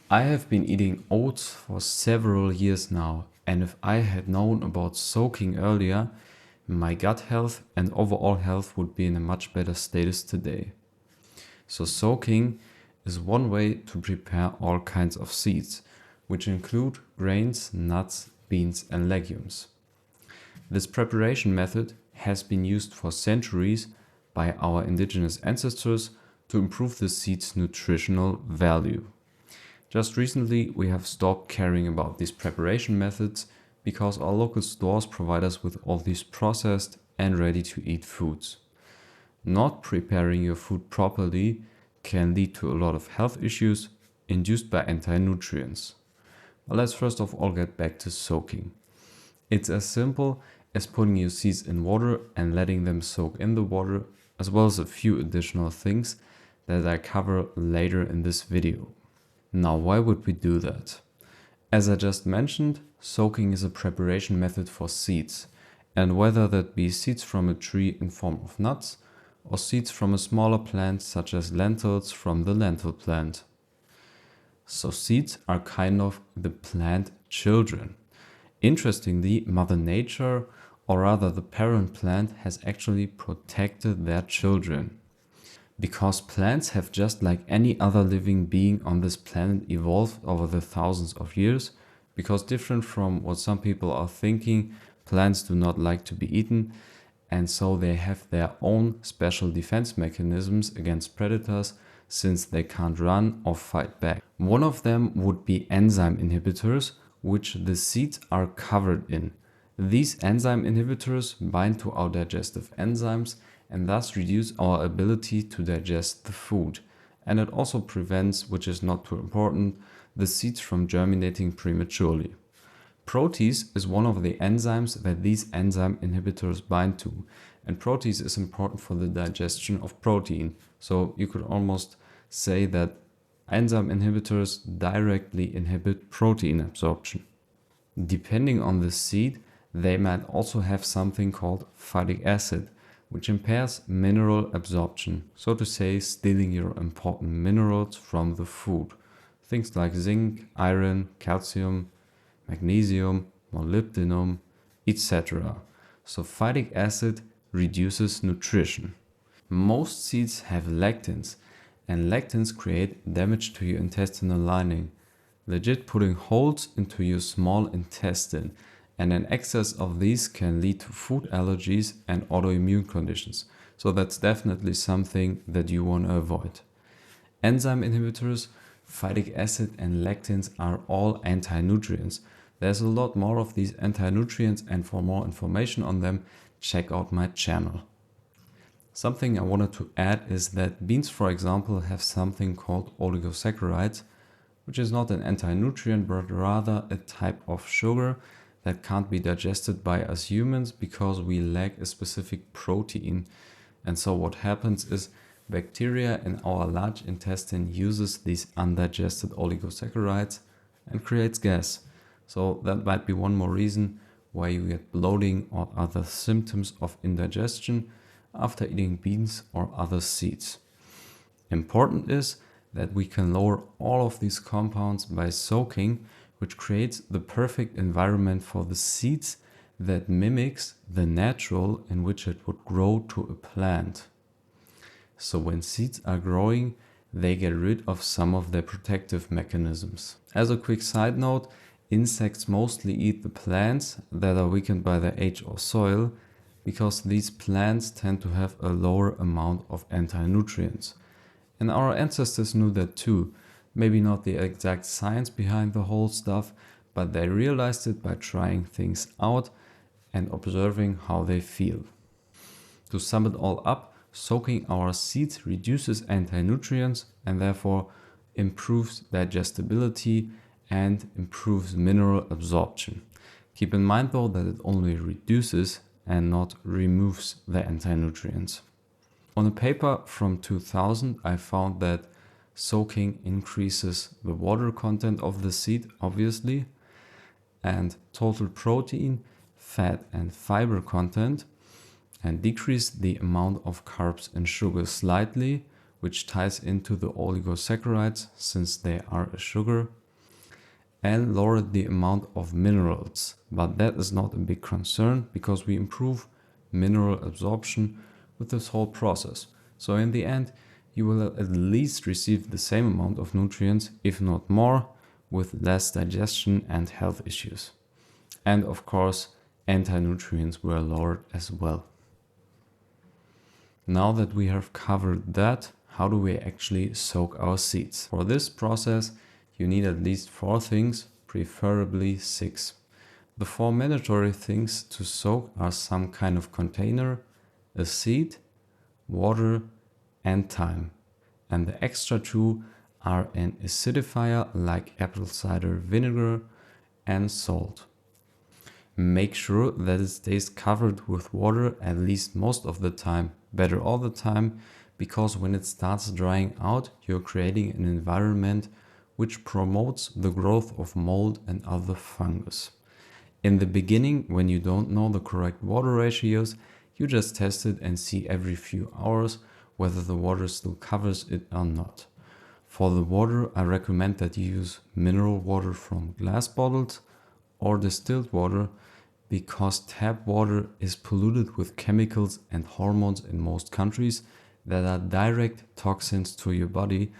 I have been eating oats for several years now, and if I had known about soaking earlier, my gut health and overall health would be in a much better status today. So, soaking is one way to prepare all kinds of seeds, which include grains, nuts, beans, and legumes. This preparation method has been used for centuries by our indigenous ancestors to improve the seed's nutritional value. Just recently, we have stopped caring about these preparation methods because our local stores provide us with all these processed and ready to eat foods. Not preparing your food properly can lead to a lot of health issues induced by anti-nutrients. But let's first of all get back to soaking. It's as simple as putting your seeds in water and letting them soak in the water, as well as a few additional things that I cover later in this video. Now, why would we do that? As I just mentioned, soaking is a preparation method for seeds, and whether that be seeds from a tree in form of nuts or seeds from a smaller plant such as lentils from the lentil plant. So seeds are kind of the plant children. Interestingly, Mother Nature, or rather the parent plant, has actually protected their children. Because plants have, just like any other living being on this planet, evolved over the thousands of years, because different from what some people are thinking, plants do not like to be eaten, and so they have their own special defense mechanisms against predators since they can't run or fight back. One of them would be enzyme inhibitors, which the seeds are covered in. These enzyme inhibitors bind to our digestive enzymes and thus reduce our ability to digest the food. And it also prevents, which is not too important, the seeds from germinating prematurely. Protease is one of the enzymes that these enzyme inhibitors bind to, and protease is important for the digestion of protein. So you could almost say that enzyme inhibitors directly inhibit protein absorption. Depending on the seed, they might also have something called phytic acid, which impairs mineral absorption, so to say, stealing your important minerals from the food. Things like zinc, iron, calcium, magnesium, molybdenum, etc. So phytic acid reduces nutrition. Most seeds have lectins, and lectins create damage to your intestinal lining, legit putting holes into your small intestine, and an excess of these can lead to food allergies and autoimmune conditions. So that's definitely something that you want to avoid. Enzyme inhibitors, phytic acid, and lectins are all anti-nutrients. There's a lot more of these anti-nutrients, and for more information on them, check out my channel. Something I wanted to add is that beans, for example, have something called oligosaccharides, which is not an anti-nutrient but rather a type of sugar that can't be digested by us humans because we lack a specific protein. And so what happens is bacteria in our large intestine uses these undigested oligosaccharides and creates gas. So that might be one more reason why you get bloating or other symptoms of indigestion after eating beans or other seeds. Important is that we can lower all of these compounds by soaking, which creates the perfect environment for the seeds that mimics the natural in which it would grow to a plant. So when seeds are growing, they get rid of some of their protective mechanisms. As a quick side note, insects mostly eat the plants that are weakened by their age or soil, because these plants tend to have a lower amount of anti-nutrients. And our ancestors knew that too. Maybe not the exact science behind the whole stuff, but they realized it by trying things out and observing how they feel. To sum it all up, soaking our seeds reduces anti-nutrients and therefore improves digestibility and improves mineral absorption. Keep in mind though that it only reduces and not removes the anti-nutrients. On a paper from 2000, I found that soaking increases the water content of the seed, obviously, and total protein, fat, and fiber content, and decrease the amount of carbs and sugar slightly, which ties into the oligosaccharides since they are a sugar, and lowered the amount of minerals. But that is not a big concern because we improve mineral absorption with this whole process. So in the end, you will at least receive the same amount of nutrients, if not more, with less digestion and health issues. And of course, anti-nutrients were lowered as well. Now that we have covered that, how do we actually soak our seeds? For this process, you need at least 4 things, preferably 6. The 4 mandatory things to soak are some kind of container, a seed, water, and time. And the extra 2 are an acidifier like apple cider vinegar and salt. Make sure that it stays covered with water at least most of the time, better all the time, because when it starts drying out, you're creating an environment which promotes the growth of mold and other fungus. In the beginning, when you don't know the correct water ratios, you just test it and see every few hours whether the water still covers it or not. For the water, I recommend that you use mineral water from glass bottles or distilled water, because tap water is polluted with chemicals and hormones in most countries that are direct toxins to your body,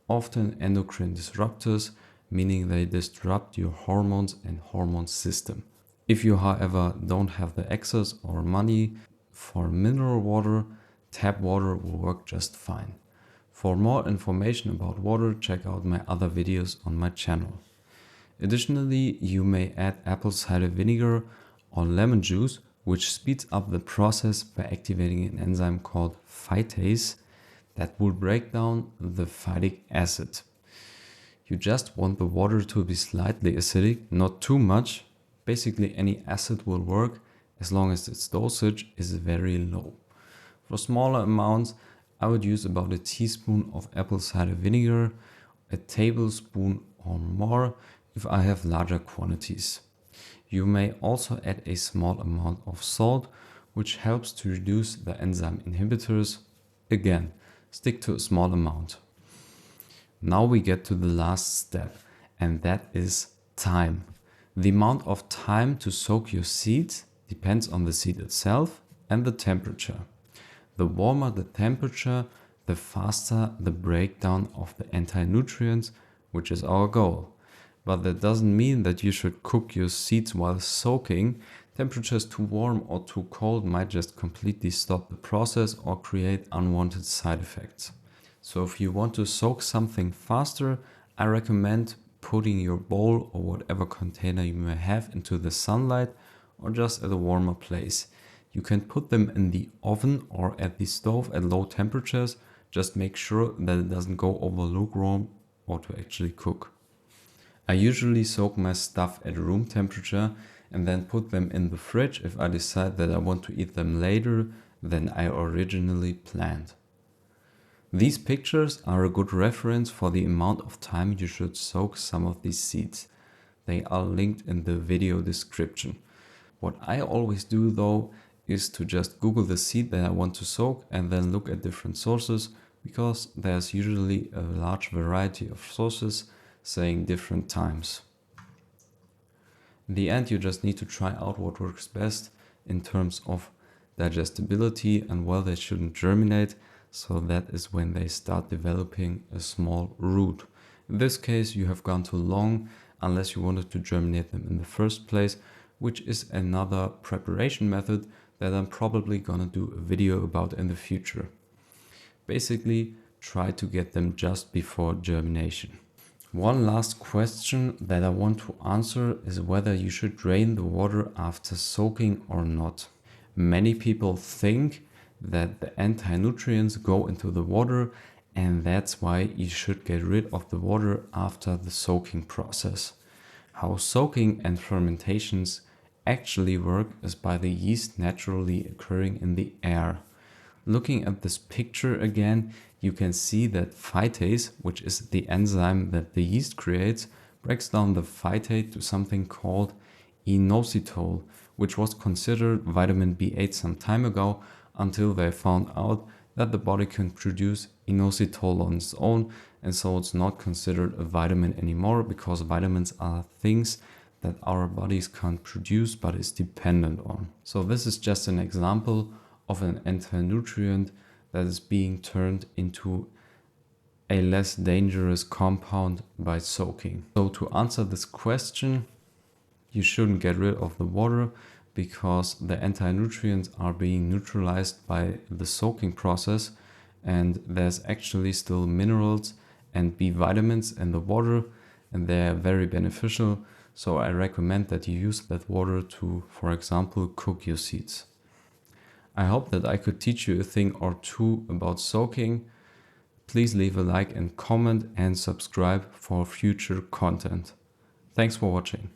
often endocrine disruptors, meaning they disrupt your hormones and hormone system. If you, however, don't have the access or money for mineral water, tap water will work just fine. For more information about water, check out my other videos on my channel. Additionally, you may add apple cider vinegar or lemon juice, which speeds up the process by activating an enzyme called phytase that will break down the phytic acid. You just want the water to be slightly acidic, not too much. Basically, any acid will work as long as its dosage is very low. For smaller amounts, I would use about a teaspoon of apple cider vinegar, a tablespoon or more if I have larger quantities. You may also add a small amount of salt, which helps to reduce the enzyme inhibitors. Again, stick to a small amount. Now we get to the last step, and that is time. The amount of time to soak your seeds depends on the seed itself and the temperature. The warmer the temperature, the faster the breakdown of the anti-nutrients, which is our goal. But that doesn't mean that you should cook your seeds while soaking. Temperatures too warm or too cold might just completely stop the process or create unwanted side effects. So if you want to soak something faster, I recommend putting your bowl or whatever container you may have into the sunlight or just at a warmer place. You can put them in the oven or at the stove at low temperatures. Just make sure that it doesn't go over lukewarm or to actually cook. I usually soak my stuff at room temperature and then put them in the fridge if I decide that I want to eat them later than I originally planned. These pictures are a good reference for the amount of time you should soak some of these seeds. They are linked in the video description. What I always do though is to just Google the seed that I want to soak and then look at different sources, because there's usually a large variety of sources saying different times. In the end, you just need to try out what works best in terms of digestibility and where they shouldn't germinate, so that is when they start developing a small root. In this case, you have gone too long unless you wanted to germinate them in the first place, which is another preparation method that I'm probably gonna do a video about in the future. Basically, try to get them just before germination. One last question that I want to answer is whether you should drain the water after soaking or not. Many people think that the anti-nutrients go into the water, and that's why you should get rid of the water after the soaking process. How soaking and fermentations actually work is by the yeast naturally occurring in the air. Looking at this picture again, you can see that phytase, which is the enzyme that the yeast creates, breaks down the phytate to something called inositol, which was considered vitamin B8 some time ago until they found out that the body can produce inositol on its own, and so it's not considered a vitamin anymore, because vitamins are things that our bodies can't produce but is dependent on. So this is just an example of an anti-nutrient that is being turned into a less dangerous compound by soaking. So to answer this question, you shouldn't get rid of the water, because the anti-nutrients are being neutralized by the soaking process, and there's actually still minerals and B vitamins in the water, and they're very beneficial. So I recommend that you use that water to, for example, cook your seeds. I hope that I could teach you a thing or two about soaking. Please leave a like and comment and subscribe for future content. Thanks for watching.